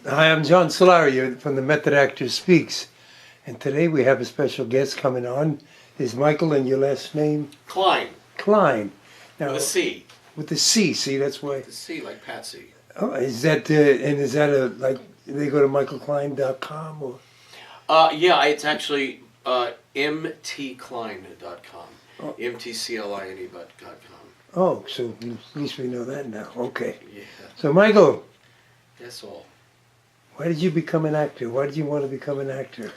Hi, I'm John Solari from the Method Actor Speaks. And today we have a special guest coming on. Is Michael, and your last name? Cline. Cline. Now, With a C. With the C, see, that's why. The C like Patsy. Oh, is that, and is that like, they go to michaelcline.com or? Yeah, it's actually mtcline.com. Oh. mtcline.com. Oh, so at least we know that now. Okay. Yeah. So, Michael, That's all. why did you become an actor? Why did you want to become an actor?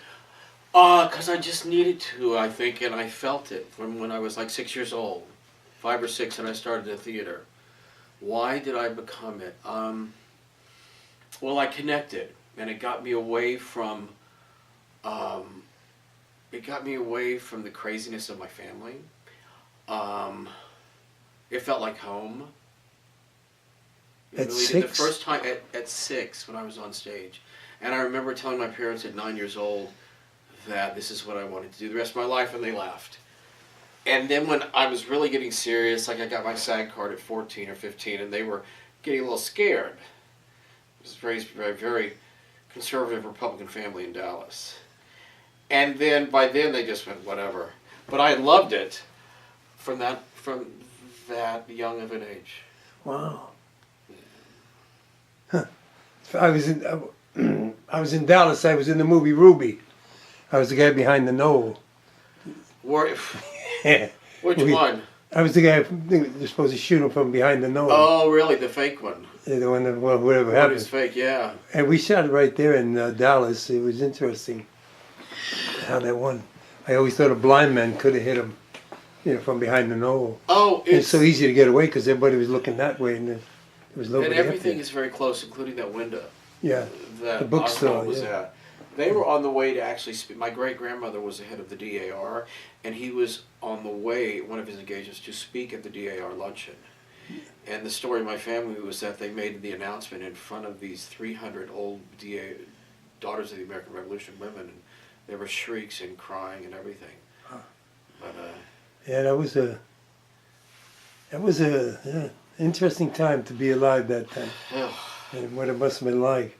Because I just needed to, I think, and I felt it from when I was like 6 years old. 5 or 6, and I started in theater. Why did I become it? Well, I connected, and it got me away from the craziness of my family. It felt like home. At really 6? The first time at 6 when I was on stage. And I remember telling my parents at 9 years old that this is what I wanted to do the rest of my life, and they laughed. And then when I was really getting serious, like I got my SAG card at 14 or 15, and they were getting a little scared. It was raised by a very conservative Republican family in Dallas. And then by then they just went, whatever. But I loved it from that young of an age. Wow. Huh. I was in Dallas. I was in the movie Ruby. I was the guy behind the knoll. Yeah. Which one? I was the guy they're supposed to shoot him from behind the knoll. Oh, really? The fake one? Yeah, the one that, well, whatever It happened. was fake, yeah. And we shot it right there in Dallas. It was interesting how that one. I always thought a blind man could have hit him, from behind the knoll. Oh, it's so easy to get away because everybody was looking that way, and there was nobody. And everything is very close, including that window. Yeah. That the bookstore was at. They were on the way to actually speak. My great-grandmother was the head of the DAR, and he was on the way, one of his engagements, to speak at the DAR luncheon. And the story of my family was that they made the announcement in front of these 300 old Daughters of the American Revolution women, and there were shrieks and crying and everything. Huh. But yeah, that was a interesting time to be alive that time, and what it must have been like.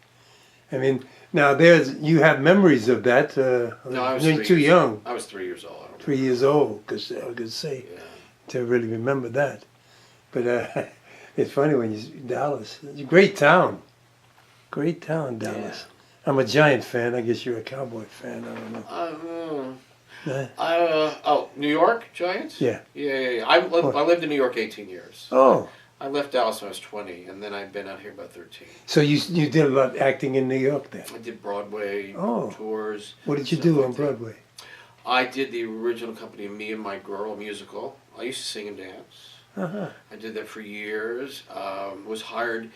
I mean, now you have memories of that. No, I was too young. I was 3 years old. I don't 3 years old, because I was going to say, to really remember that. But it's funny when Dallas, it's a great town. Great town, Dallas. Yeah. I'm a Giant fan. I guess you're a Cowboy fan. I don't know. New York Giants? Yeah. Yeah. I lived in New York 18 years. Oh. I left Dallas when I was 20, and then I've been out here about 13. So you did a lot of acting in New York then? I did Broadway tours. What did you do on Broadway? I did the original company, Me and My Girl musical. I used to sing and dance. Uh-huh. I did that for years. Was hired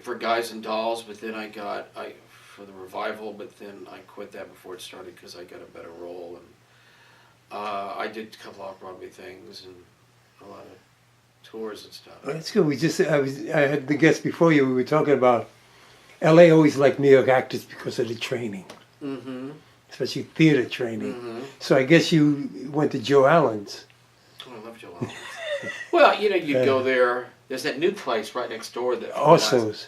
for Guys and Dolls, but then for the revival, but then I quit that before it started because I got a better role. And I did a couple of Broadway things and a lot of tours and stuff. Well, that's good. I had the guest before you. We were talking about L.A. always liked New York actors because of the training, especially theater training. So I guess you went to Joe Allen's. Oh, I love Joe Allen's. Well, you'd go there. There's that new place right next door. Orso's.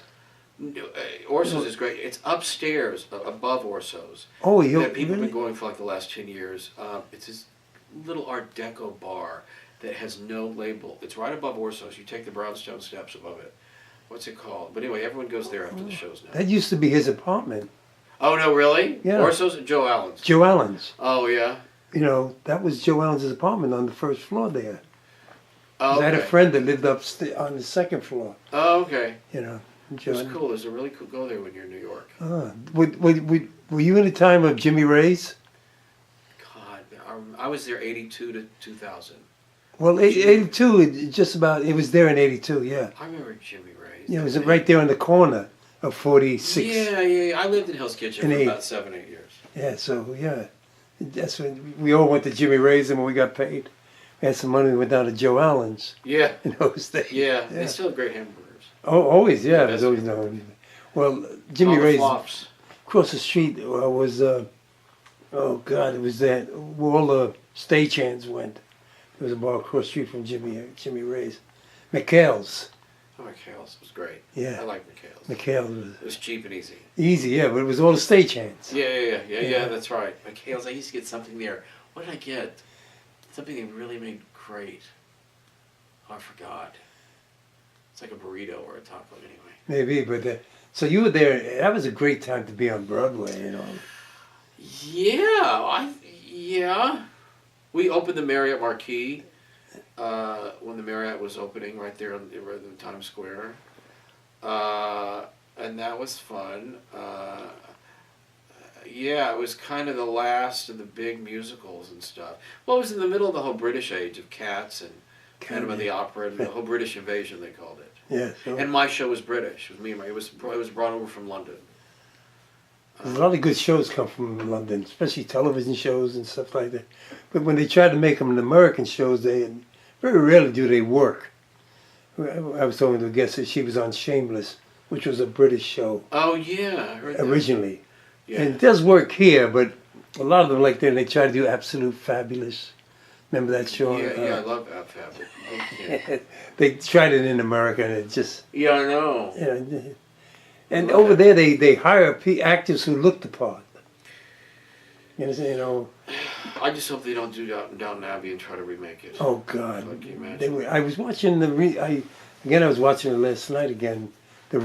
Orso's is great. It's upstairs, above Orso's. Oh, that people have been going for like the last 10 years. It's this little Art Deco bar that has no label. It's right above Orso's. You take the brownstone steps above it. What's it called? But anyway, everyone goes there after the shows now. That used to be his apartment. Oh, no, really? Yeah. Orso's and Joe Allen's? Joe Allen's. Oh, yeah? That was Joe Allen's apartment on the first floor there. Oh, okay. I had a friend that lived up on the second floor. Oh, okay. Joe. It's cool. There's a really cool go there when you're in New York. Were you in the time of Jimmy Ray's? God, I was there 82 to 2000. Well, 82, it was there in 82, yeah. I remember Jimmy Ray's. Yeah, it was right there in the corner of 46. Yeah. I lived in Hell's Kitchen for about 7, 8 years. Yeah, so, yeah. That's when we all went to Jimmy Ray's, and when we got paid, we had some money, we went down to Joe Allen's. Yeah. In those days. Yeah, they still have great hamburgers. Oh, always, yeah. It was always known. Well, Jimmy Ray's flops. Across the street was, it was that where all the stagehands went. There was a bar across the street from Jimmy Ray's. McHale's. Oh, McHale's was great. Yeah. I like McHale's. McHale's It was cheap and easy. easy, yeah, but it was all the stagehands. Yeah, that's right. McHale's, I used to get something there. What did I get? Something they really made great. Oh, I forgot. It's like a burrito or a taco anyway. Maybe, but so you were there. That was a great time to be on Broadway, you know. Yeah. We opened the Marriott Marquis when the Marriott was opening right there in Times Square. And that was fun. Yeah, it was kind of the last of the big musicals and stuff. Well, it was in the middle of the whole British age of Cats and Phantom of the Opera and the whole British invasion, they called it. Yeah. So And my show was British. It was me. It was brought over from London. there's a lot of good shows come from London, especially television shows and stuff like that. But when they try to make them American shows, they very rarely do they work. I was talking to a guest that she was on Shameless, which was a British show. Oh yeah, I heard that. Originally. Yeah. And it does work here, but a lot of them like that, they try to do Absolute Fabulous. Remember that show? Yeah, I love Fabulous. Okay. They tried it in America and it just... Yeah, I know. Yeah. And over there, they hire actors who look the part. You know, I just hope they don't do Downton Abbey and try to remake it. oh God. Can you imagine? I was watching I was watching it last night again. They're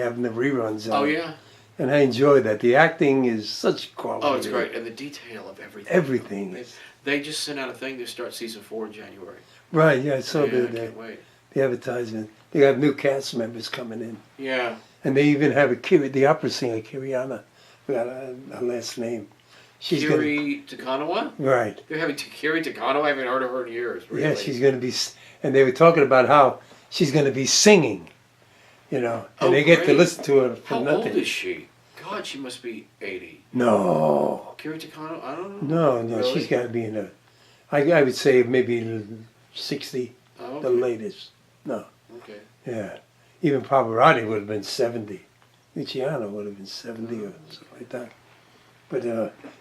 having the reruns on. Oh yeah. And I enjoyed that. The acting is such quality. Oh, it's great, and the detail of everything. Everything. They just sent out a thing to start season 4 in January. Right. Yeah. I saw I the can't wait. advertisement. They have new cast members coming in. Yeah. And they even have the opera singer Kiriana. Forgot her last name. Kiri Takanawa? Right. They're having Kiri Takanawa. I haven't heard of her in years. Really. Yeah, she's going to be, and they were talking about how she's going to be singing, you know, and they get to listen to her for How nothing. old is she? God, she must be 80. No. Kiri Takanawa? I don't know. No, Really? she's got to be in I would say maybe 60, Oh, the okay. maybe. No. Okay. Yeah. Even Pavarotti would have been 70. Luciano would have been 70 or something like that. But,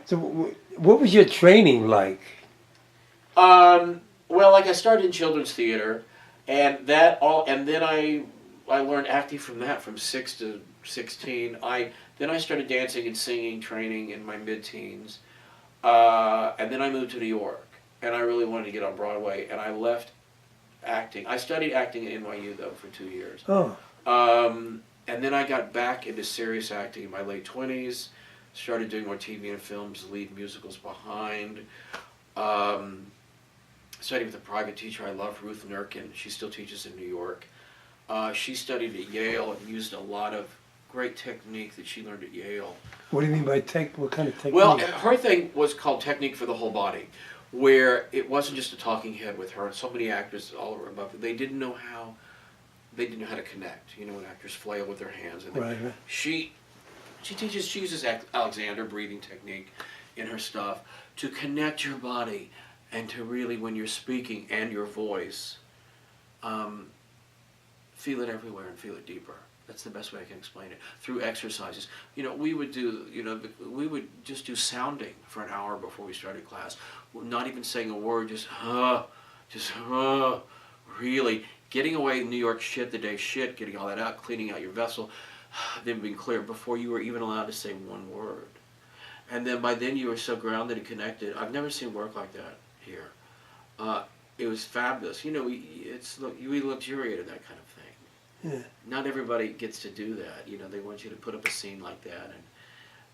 so what was your training like? Well, like I started in children's theater, and then I learned acting from that from 6 to 16. Then I started dancing and singing training in my mid-teens, and then I moved to New York, and I really wanted to get on Broadway, and I left acting. I studied acting at NYU though for 2 years. Oh. And then I got back into serious acting in my late 20s. Started doing more TV and films, lead musicals behind. Studied with a private teacher I love, Ruth Nurkin. She still teaches in New York. She studied at Yale and used a lot of great technique that she learned at Yale. What do you mean by what kind of technique? Well, her thing was called Technique for the Whole Body, where it wasn't just a talking head with her. And so many actors all over above, they didn't know how to connect. You know, when actors flail with their hands. And Right. She uses Alexander breathing technique in her stuff to connect your body and to really, when you're speaking and your voice, feel it everywhere and feel it deeper. That's the best way I can explain it. Through exercises. You know, we would just do sounding for an hour before we started class. Not even saying a word, just really getting away New York shit, the day shit, getting all that out, cleaning out your vessel, then being clear before you were even allowed to say one word. And then by then you were so grounded and connected. I've never seen work like that here. It was fabulous. You know, we luxuriated that kind of thing. Yeah. Not everybody gets to do that. You know, they want you to put up a scene like that. And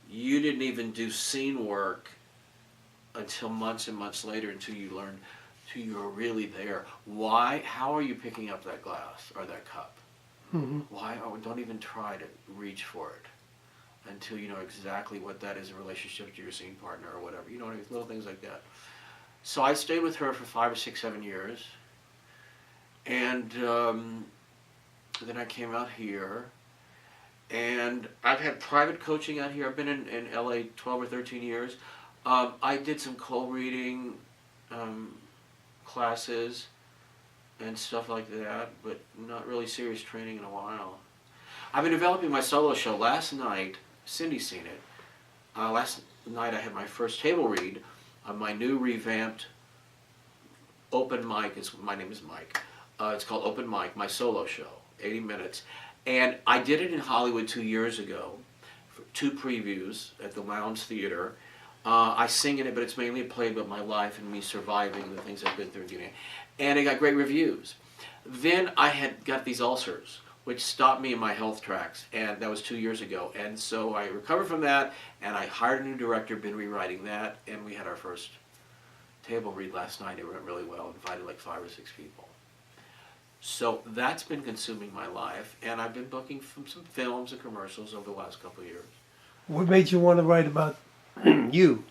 you didn't even do scene work until months and months later, until you learned, until you were really there. Why? How are you picking up that glass or that cup? Mm-hmm. Why? Oh, don't even try to reach for it until you know exactly what that is in relationship to your scene partner or whatever. You know, little things like that. So I stayed with her for 5 or 6, 7 years. And then I came out here. And I've had private coaching out here. I've been in LA 12 or 13 years. I did some co-reading classes and stuff like that, but not really serious training in a while. I've been developing my solo show. Last night, Cindy's seen it. Last night I had my first table read on my new revamped open mic. My name is Mike. It's called Open Mic, my solo show. 80 minutes. And I did it in Hollywood 2 years ago, for 2 previews at the Lounge Theater. I sing in it, but it's mainly a play about my life and me surviving the things I've been through. And it got great reviews. Then I had got these ulcers, which stopped me in my health tracks, and that was 2 years ago. And so I recovered from that, and I hired a new director, been rewriting that, and we had our first table read last night. It went really well, invited like 5 or 6 people. So that's been consuming my life, and I've been booking from some films and commercials over the last couple of years. What made you want to write about you?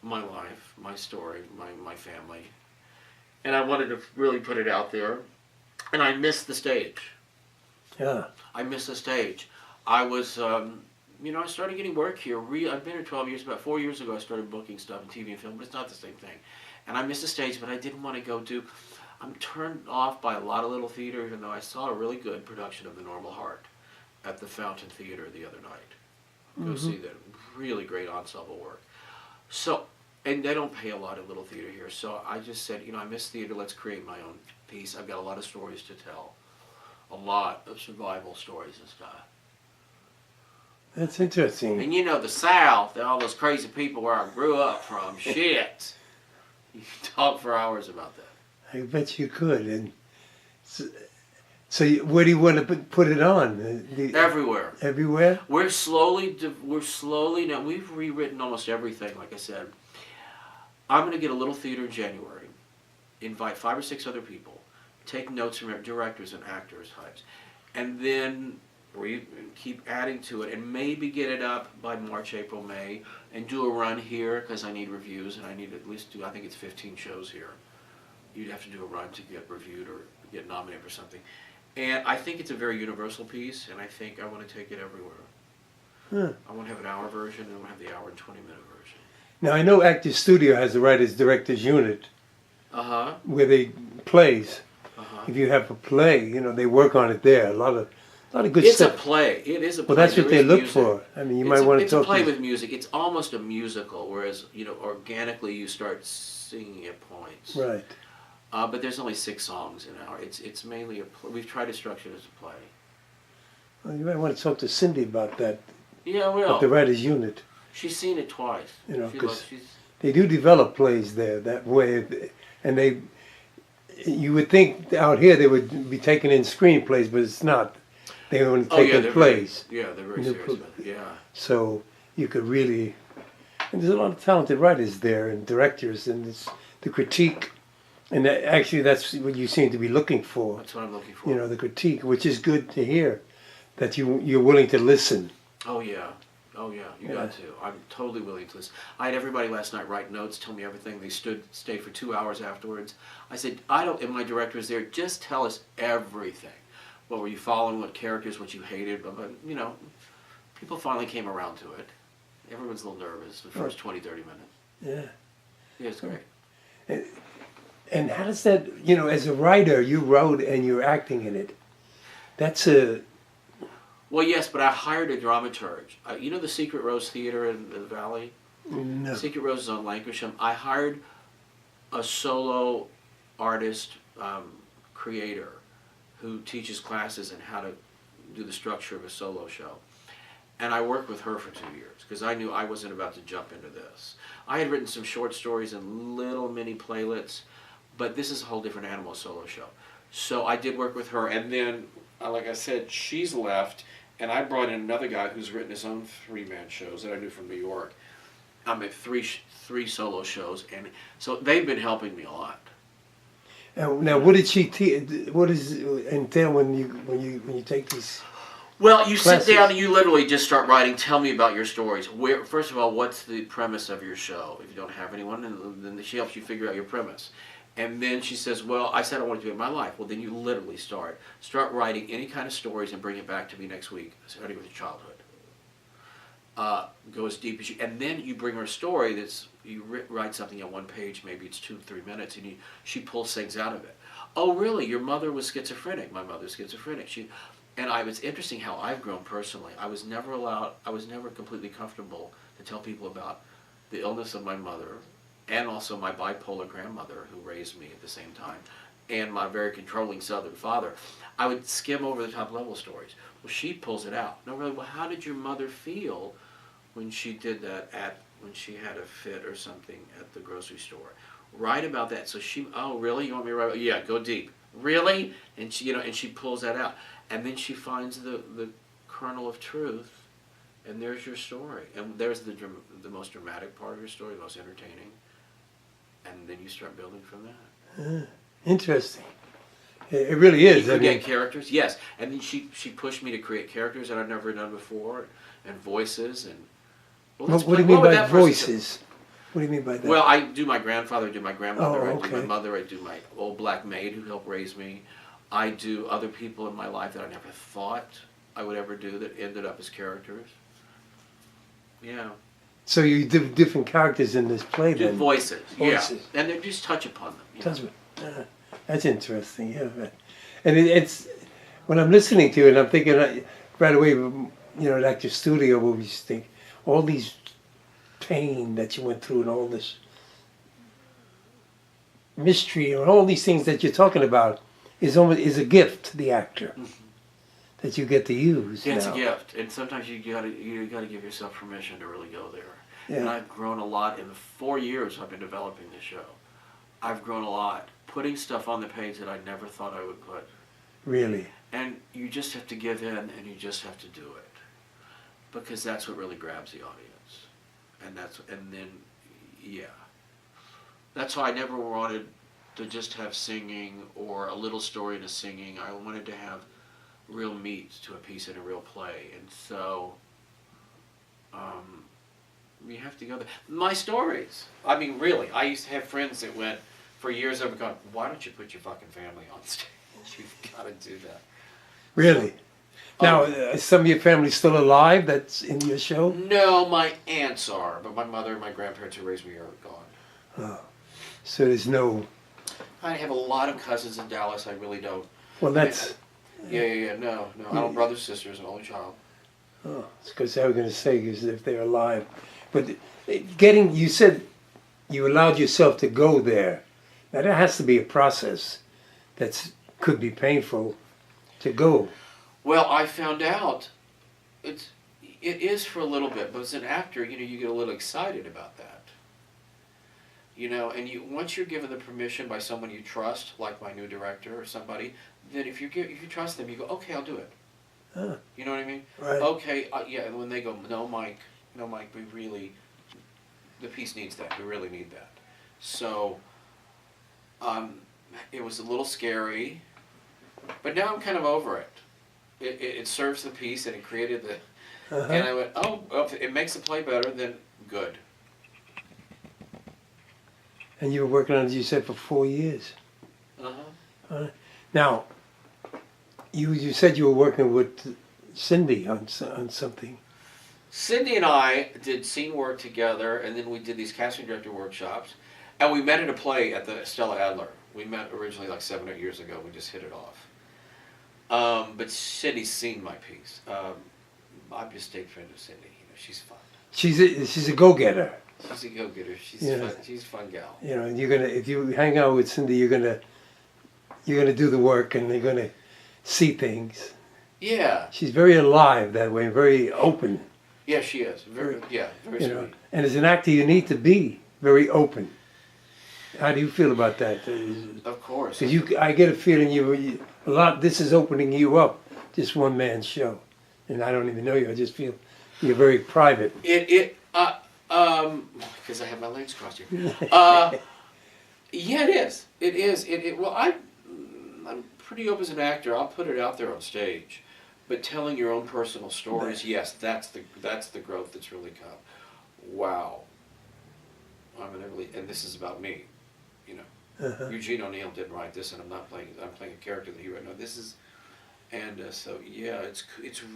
My life, my story, my family. And I wanted to really put it out there. And I missed the stage. Yeah. I missed the stage. I was, I started getting work here. I've been here 12 years. About 4 years ago, I started booking stuff in TV and film, but it's not the same thing. And I missed the stage, but I didn't want to go do... I'm turned off by a lot of little theater, even though I saw a really good production of The Normal Heart at the Fountain Theater the other night. Go see that. Really great ensemble work. So, and they don't pay a lot of little theater here, so I just said, I miss theater, let's create my own piece. I've got a lot of stories to tell. A lot of survival stories and stuff. That's interesting. And the South, all those crazy people where I grew up from, shit. You can talk for hours about that. I bet you could. And so where do you want to put it on? Everywhere. Everywhere? We're slowly, now we've rewritten almost everything, like I said. I'm going to get a little theater in January, invite 5 or 6 other people, take notes from directors and actors types, and then keep adding to it, and maybe get it up by March, April, May, and do a run here, because I need reviews, and I need at least I think it's 15 shows here. You'd have to do a run to get reviewed or get nominated for something. And I think it's a very universal piece, and I think I want to take it everywhere. I want to have an hour version, and I want to have the hour and 20-minute version. Now, I know Actors Studio has a writers-directors unit where they plays. If you have a play, they work on it there. A lot of good stuff. It's a play. It is a play. Well, that's what they look for. I mean, you might want to talk. It's a play with music. It's almost a musical, whereas organically you start singing at points. Right. But there's only 6 songs an hour. It's mainly we've tried to structure it as a play. Well, you might want to talk to Cindy about that. Yeah, I will. At the writers' unit. She's seen it twice. Because they do develop plays there that way, and you would think out here they would be taking in screenplays, but it's not. They only take in plays. They're very serious. Yeah. So you could really, and there's a lot of talented writers there and directors, and it's the critique. And actually, that's what you seem to be looking for. That's what I'm looking for. The critique, which is good to hear, that you're willing to listen. Oh yeah, you got to. I'm totally willing to listen. I had everybody last night write notes, tell me everything. They stayed for 2 hours afterwards. I said, and my director was there. Just tell us everything. What were you following? What characters? What you hated? But people finally came around to it. Everyone's a little nervous the first 20, 30 minutes. Yeah. Yeah, it's great. And how does that, as a writer, you wrote and you're acting in it. That's a... Well, yes, but I hired a dramaturge. The Secret Rose Theater in the Valley? No. Secret Rose is on Lancashire. I hired a solo artist, creator, who teaches classes in how to do the structure of a solo show. And I worked with her for 2 years, because I knew I wasn't about to jump into this. I had written some short stories and little mini playlets, but this is a whole different animal solo show. So I did work with her, and then, like I said, she's left, and I brought in another guy who's written his own 3-man shows that I knew from New York. I'm at three solo shows, and so they've been helping me a lot. Now, what did she teach? What does it entail when you take these? Well, you classes? Sit down and you literally just start writing. Tell me about your stories. First of all, what's the premise of your show? If you don't have anyone, and then she helps you figure out your premise. And then she says, well, I said I want to do it in my life. Well, then you literally start writing any kind of stories and bring it back to me next week, starting with your childhood. Go as deep as you, and then you bring her a story you write something on 1 page, maybe it's 2-3 minutes, and she pulls things out of it. Oh, really? Your mother was schizophrenic. My mother's schizophrenic. It's interesting how I've grown personally. I was never completely comfortable to tell people about the illness of my mother, and also my bipolar grandmother who raised me at the same time, and my very controlling Southern father, I would skim over the top level stories. Well, she pulls it out. No, really. Well, how did your mother feel when she did that when she had a fit or something at the grocery store? Write about that. So she, oh, really? You want me to write about? Yeah, go deep. Really? And she, and she pulls that out, and then she finds the kernel of truth, and there's your story, and there's the most dramatic part of your story, the most entertaining, and then you start building from that. Interesting. It really is. You create characters, yes, and then she pushed me to create characters that I've never done before, and voices, and. Well, what do you mean by voices? What do you mean by that? Well, I do my grandfather, I do my grandmother, Oh, I do my mother, I do my old black maid who helped raise me. I do other people in my life that I never thought I would ever do that ended up as characters. Yeah. So you do different characters in this play then? Voices, yeah. And they just touch upon them. That's interesting, yeah. And it's, when I'm listening to it, I'm thinking right away, like your studio movies, think, all these pain that you went through and all this mystery and all these things that you're talking about is a gift to the actor that you get to use. Yeah, it's a gift, and sometimes you gotta give yourself permission to really go there. Yeah. And I've grown a lot in the 4 years I've been developing this show. I've grown a lot, putting stuff on the page that I never thought I would put. Really? And you just have to give in, and you just have to do it, because that's what really grabs the audience. That's why I never wanted to just have singing or a little story to singing. I wanted to have real meat to a piece in a real play, and so you have to go there. My stories, I mean, really, I used to have friends that went, for years I've gone, why don't you put your fucking family on stage? You've got to do that. Really? Now, is some of your family still alive that's in your show? No, my aunts are, but my mother and my grandparents who raised me are gone. Oh. So there's no... I have a lot of cousins in Dallas, I really don't. Well, that's... No. I don't brothers, sisters, an only child. Oh, it's because I was going to say, is if they're alive. But you said you allowed yourself to go there. Now, there has to be a process that could be painful to go. Well, I found out it is for a little bit, but as an actor, you get a little excited about that. And once you're given the permission by someone you trust, like my new director or somebody, then if you trust them, you go, okay, I'll do it. Huh. You know what I mean? Right. Okay, yeah. And when they go, no, Mike, the piece needs that. We really need that. So, it was a little scary, but now I'm kind of over it. It serves the piece, and it created the... Uh-huh. And I went, if it makes the play better, then good. And you were working on it, you said, for 4 years. Uh-huh. Now, you said you were working with Cindy on something. Cindy and I did scene work together, and then we did these casting director workshops, and we met at a play at the Stella Adler. We met originally like 7 or 8 years ago. We just hit it off. But Cindy's seen my piece. I'm just a stayed friend of Cindy. She's fun. She's a go-getter. She's a go-getter. She's a fun gal. If you hang out with Cindy, you're gonna do the work, and you're gonna see things. Yeah. She's very alive that way, very open. Yeah, she is. Very sweet. And as an actor, you need to be very open. How do you feel about that? Of course. Because I get a feeling this is opening you up, just one man's show, and I don't even know you. I just feel you're very private. Because I have my legs crossed here. Yeah, it is. It is. Well, I'm pretty open as an actor. I'll put it out there on stage, but telling your own personal stories, yes, that's the growth that's really come. Wow. And this is about me. Uh-huh. Eugene O'Neill didn't write this, and I'm playing a character that he wrote. No, this is, and so yeah, it's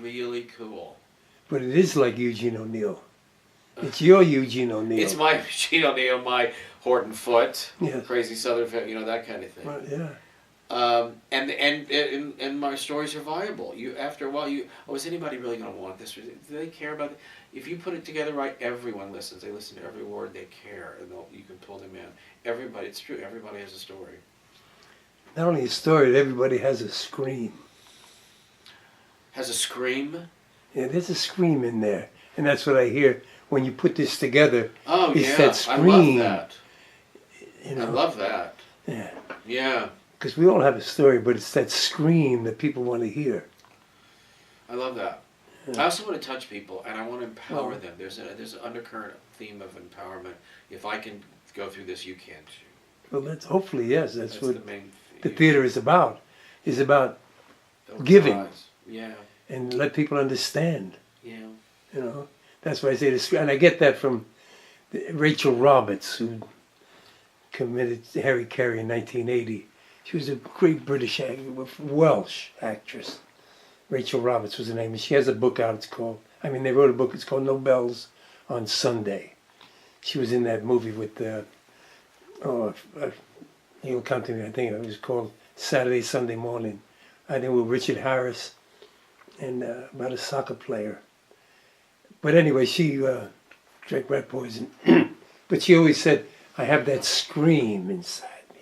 really cool. But it is like Eugene O'Neill. It's your Eugene O'Neill. It's my Eugene O'Neill, my Horton Foote, yes. Crazy Southern, that kind of thing. Right, yeah. And my stories are viable. After a while, is anybody really going to want this? Do they care about it? If you put it together right, everyone listens. They listen to every word. They care, and you can pull them in. Everybody, it's true. Everybody has a story. not only a story, everybody has a scream. Has a scream? Yeah, there's a scream in there. And that's what I hear when you put this together. Oh, it's yeah. that scream. I love that. You know? I love that. Yeah. Yeah. Because we all have a story, but it's that scream that people want to hear. I love that. Yeah. I also want to touch people, and I want to empower Well, them. There's an undercurrent theme of empowerment. If I can go through this, you can too. Well, that's hopefully, yes. That's what the main the theater is about. Is about Those giving. eyes. Yeah. And let people understand. Yeah. You know, that's why I say this, and I get that from Rachel Roberts, who committed Harry Carey in 1980. She was a great British Welsh actress. Rachel Roberts was her name, and she has a book out. They wrote a book. It's called No Bells on Sunday. She was in that movie with you'll come to me. I think it was called Saturday Sunday Morning. I think with Richard Harris and about a soccer player. But anyway, she drank rat poison. But she always said, I have that scream inside me.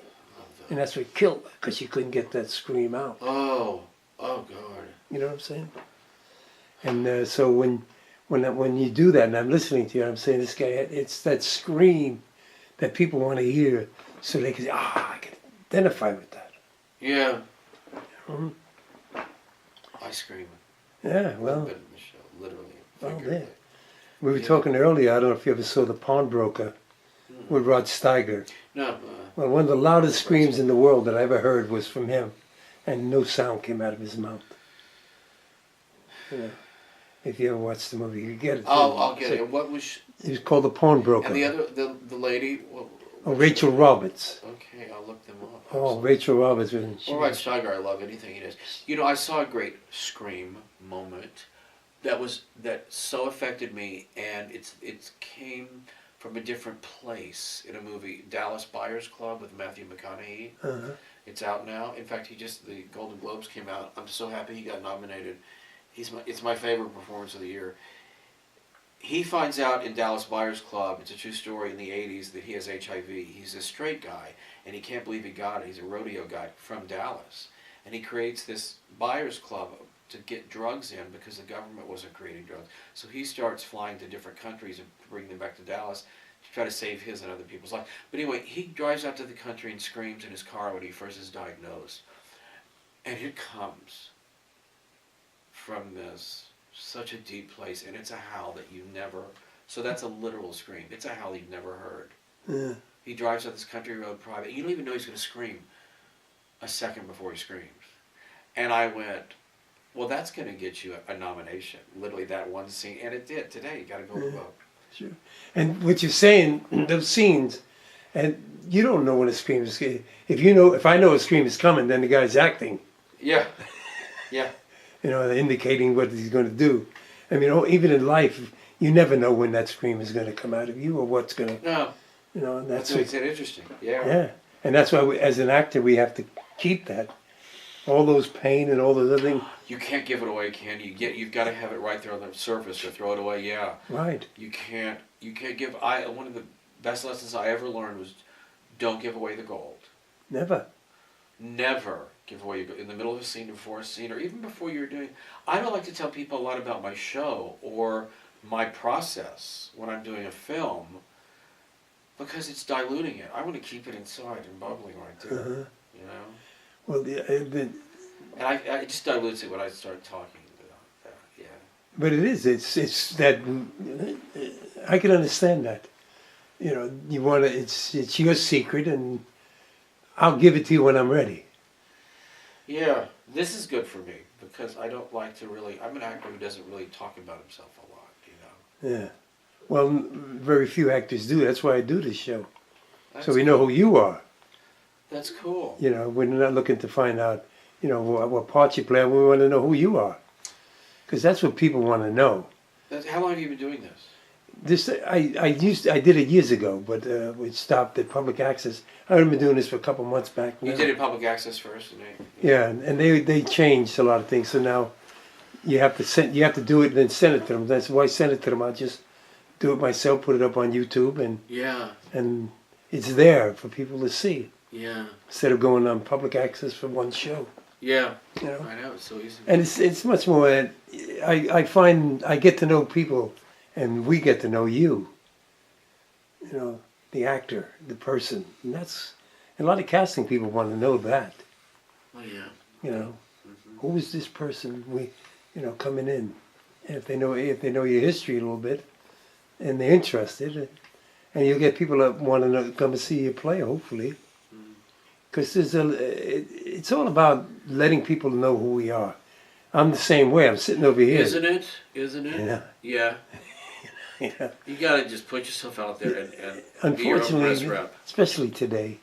And that's what killed her, because she couldn't get that scream out. Oh God. You know what I'm saying? And so when you do that, and I'm listening to you, I'm saying, this guy, it's that scream that people want to hear, so they can say, I can identify with that. Yeah. Mm-hmm. I scream. Yeah, well. In the show, literally. Oh, yeah. We were talking earlier, I don't know if you ever saw The Pawnbroker with Rod Steiger. No. Well, one of the loudest screams in the world that I ever heard was from him, and no sound came out of his mouth. Yeah. If you ever watched the movie, you get it. I'll get it. What was? It was called The Pawnbroker. And the other, the lady. Rachel Roberts. Okay, I'll look them up. Oh, Rachel Roberts. All right, Steiger, I love anything he does. You know, I saw a great scream moment that so affected me, and it came from a different place in a movie, Dallas Buyers Club with Matthew McConaughey. Uh-huh. It's out now. In fact, the Golden Globes came out. I'm so happy he got nominated. It's my favorite performance of the year. He finds out in Dallas Buyers Club, it's a true story, in the 80s, that he has HIV. He's a straight guy, and he can't believe he got it. He's a rodeo guy from Dallas. And he creates this Buyers Club to get drugs in because the government wasn't creating drugs. So he starts flying to different countries and bring them back to Dallas to try to save his and other people's lives. But anyway, he drives out to the country and screams in his car when he first is diagnosed. And it comes from such a deep place, and it's a howl that you never. So that's a literal scream. It's a howl you've never heard. Yeah. He drives up this country road private. You don't even know he's going to scream a second before he screams. And I went, well, that's going to get you a nomination. Literally that one scene, and it did today. You got to go vote. Sure. And what you're saying, those scenes, and you don't know when a scream is. If I know a scream is coming, then the guy's acting. Yeah. Yeah. Indicating what he's going to do. I mean, even in life, you never know when that scream is going to come out of you or what's going to. No. And that's what makes it interesting. Yeah. Yeah, and that's why, as an actor, we have to keep that. All those pain and all those other things. You can't give it away, can you? You've got to have it right there on the surface or throw it away. Yeah. Right. You can't give. One of the best lessons I ever learned was, don't give away the gold. Never. Never give away your gold in the middle of a scene, before a scene, or even before you're doing. I don't like to tell people a lot about my show or my process when I'm doing a film, because it's diluting it. I want to keep it inside and bubbling right there. Uh-huh. You know. Well, and I just dilutes it when I start talking about that. Yeah. But it is. It's that. I can understand that. You want to. It's your secret, and I'll give it to you when I'm ready. Yeah, this is good for me because I don't like to really. I'm an actor who doesn't really talk about himself a lot. Yeah. Well, very few actors do. That's why I do this show. That's so we know who you are. That's cool. We're not looking to find out, what part you play. We want to know who you are, because that's what people want to know. How long have you been doing this? I did it years ago, but we stopped at public access. I've been doing this for a couple months back now. You did it public access first, Yeah, and they changed a lot of things. So now you have to do it and then send it to them. That's why I send it to them. I'll just do it myself, put it up on YouTube, and yeah, and it's there for people to see. Yeah. instead of going on public access for one show. Yeah. You know, I know, it's so easy. and it's much more. I find I get to know people, and we get to know you. You know, the actor, the person, and that's a lot of casting people want to know that. Oh, yeah. You know, Mm-hmm. who is this person? Coming in, and if they know your history a little bit, and they're interested, and you'll get people that want to come and see you play, hopefully, because it's all about letting people know who we are. I'm the same way. I'm sitting over here. Isn't it? Isn't it? Yeah. Yeah. Yeah. You gotta just put yourself out there and be your own Unfortunately, press rep. especially today.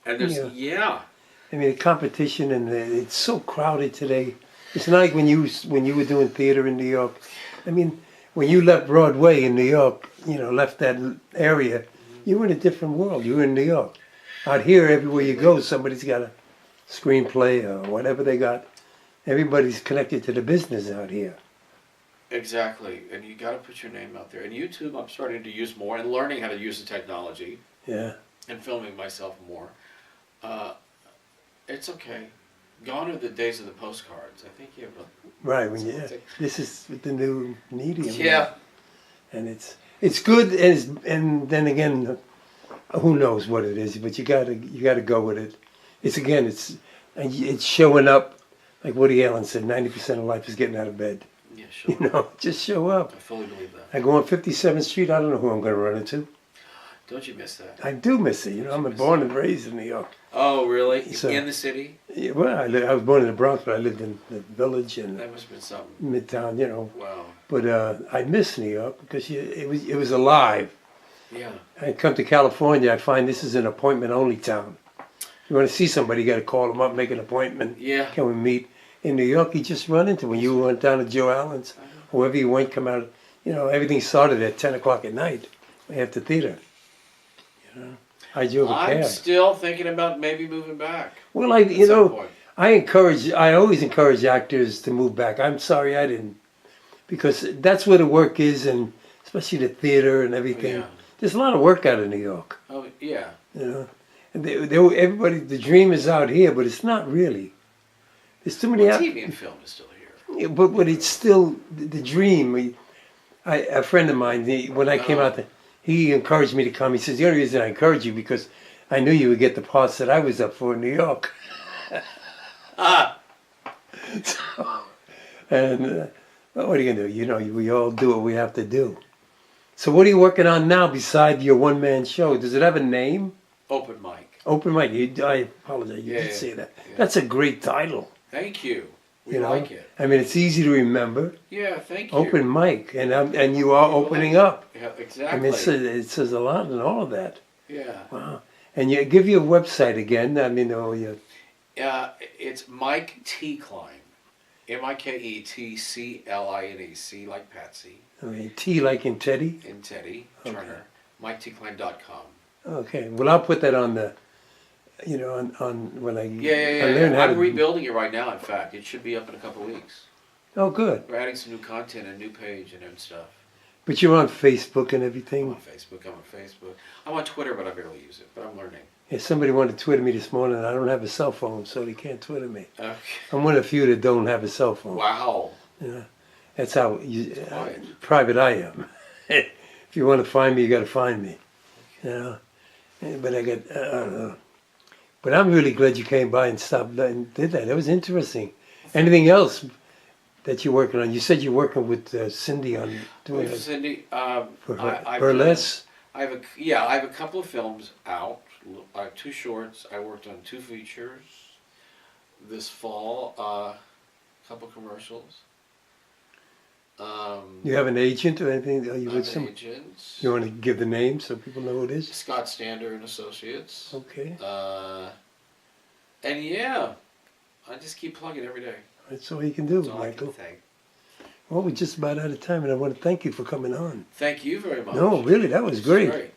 And there's I mean, the competition it's so crowded today. It's not like when you were doing theater in New York. I mean, when you left Broadway in New York, left that area, you were in a different world. You were in New York. Out here, everywhere you go, somebody's got a screenplay or whatever they got. Everybody's connected to the business out here. Exactly, and you got to put your name out there. And YouTube, I'm starting to use more and learning how to use the technology. Yeah. And filming myself more. It's okay. Gone are the days of the postcards. I think you have right. This is the new medium. Yeah. And it's good, and then again, who knows what it is? But you gotta go with it. It's showing up. Like Woody Allen said, 90% of life is getting out of bed. Yeah, sure. Just show up. I fully believe that. I go on 57th Street. I don't know who I'm going to run into. Don't you miss that? I do miss it. I'm born and raised in New York. Oh, really? So, in the city? Yeah, well, I was born in the Bronx, but I lived in the Village and that must have been something. Midtown. Wow. But I miss New York because it was alive. Yeah. I come to California, I find this is an appointment-only town. If you want to see somebody, you got to call them up, make an appointment. Yeah. Can we meet? In New York, you just run into when you went down to Joe Allen's, whoever you went, come out. Everything started at 10 o'clock at night after theater. I drove a cab. I'm still thinking about maybe moving back. Well, I always encourage actors to move back. I'm sorry I didn't, because that's where the work is, and especially the theater and everything. Yeah. There's a lot of work out of New York. Oh, yeah. And everybody, the dream is out here, but it's not really. There's too many. TV and film is still here. Yeah, but it's still the dream. A friend of mine, when I came out there, he encouraged me to come. He says, the only reason I encouraged you because I knew you would get the parts that I was up for in New York. And what are you going to do? We all do what we have to do. So what are you working on now beside your one-man show? Does it have a name? Open mic. Open mic. I apologize. You did say that. Yeah. That's a great title. Thank you. We like it. I mean, it's easy to remember. Yeah, thank you. Open mic, and you are opening up. Yeah, exactly. I mean, it says a lot in all of that. Yeah. Wow. And you give your website again. I mean, it's Mike T. Cline. MikeTCline. C like Patsy. I mean, T like in Teddy? In Teddy Turner. MikeTCline.com. Okay. Well, I'll put that on the. On when I learn how I'm rebuilding it right now. In fact, it should be up in a couple of weeks. Oh, good. We're adding some new content, a new page, and stuff. But you're on Facebook and everything. I'm on Facebook. I'm on Twitter, but I barely use it. But I'm learning. Yeah, somebody wanted to Twitter me this morning. And I don't have a cell phone, so they can't Twitter me. Okay. I'm one of the few that don't have a cell phone. Wow. Yeah, that's how private I am. If you want to find me, you got to find me. But I don't know. But I'm really glad you came by and stopped and did that. That was interesting. Anything else that you're working on? You said you're working with Cindy on doing it. Cindy, Burlesque? I have a couple of films out. I have 2 shorts. I worked on 2 features this fall. A couple commercials. You have an agent or anything? Are you I'm with an agent. You want to give the name so people know who it is? Scott Stander and Associates. Okay. And yeah, I just keep plugging every day. That's all you can do, That's all Michael. I can think. Well, we're just about out of time, and I want to thank you for coming on. Thank you very much. No, really, that was great.